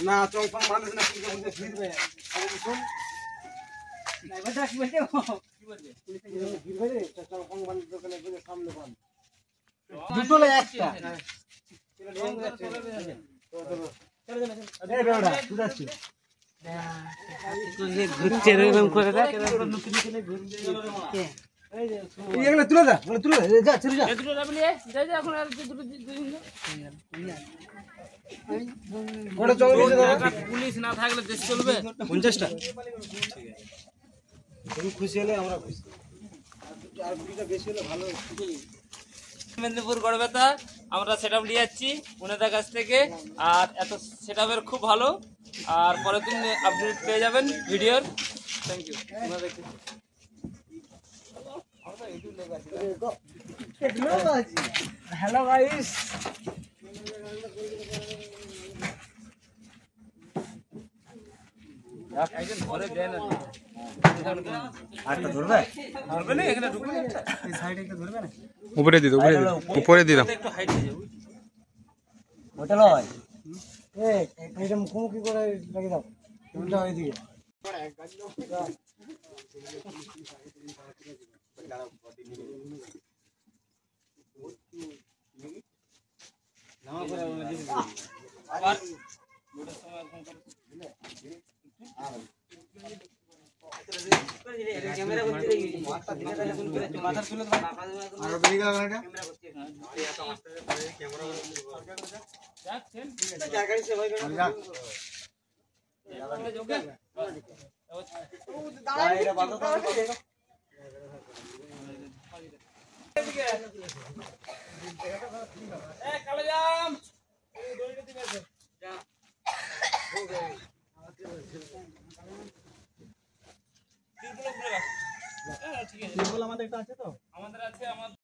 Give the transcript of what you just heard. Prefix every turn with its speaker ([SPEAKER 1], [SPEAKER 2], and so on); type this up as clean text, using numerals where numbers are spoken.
[SPEAKER 1] না চলফান মানুষ না কি বলতে ফিরবে শুন না বলতে কি বলতে কি বলবে ফিরবে রে চলফান মানুষ দোকানে গিয়ে সামনে পান দুটো লে একটা এটা রং করে চলে যাবে চলে যাবে এই বেড়া তুই যাচ্ছিস তুই ঘুরছে এরকম করে দে এরকম নতুন নতুন ঘুরবে এগুলো তুলে দা তুলে যা চলে যা দুটো যাবি যা যা এখন আর দুটো দুদিন ওটা চলে গেছে দাদা পুলিশ না থাকলে দেশ চলবে 50টা ঠিক আছে তুমি খুশি হলে আমরা খুশি আর দুটো বেশি হলে ভালো মেদিনীপুর গড়বেতা আমরা সেটআপ নিয়ে যাচ্ছি ওনাদের কাছ থেকে আর এত সেটআপের খুব ভালো আর পরের দিন আপডেট পেয়ে যাবেন ভিডিওর থ্যাংক ইউ ওনাদেরকে हेलो गाइस একজন ঘরে দেন আটটা ধরবে ধরবে না এখানে ঢুকবে একটা এই সাইডে একটু ধরবে না উপরে দি দাও উপরে দি দাও একটু হাইট দিয়ে যাও ওটা লয় এই এইটা মুখোমুখি করে লাগিয়ে দাও উল্টা হয়ে দিকে ক্যামেরা করতে দেখি মাথা তুলে আর বেরিয়ে গেল এটা ক্যামেরা যাক সেন যা গাড়ি সে ভাই যাক এটা বাঁধো তো এ কালো জাম এই দড়িটা দিবে যা हो गए তিরগুলো খুলে রাখ ঠিক আছে তিরগুলো আমাদের একটা আছে তো আমাদের আছে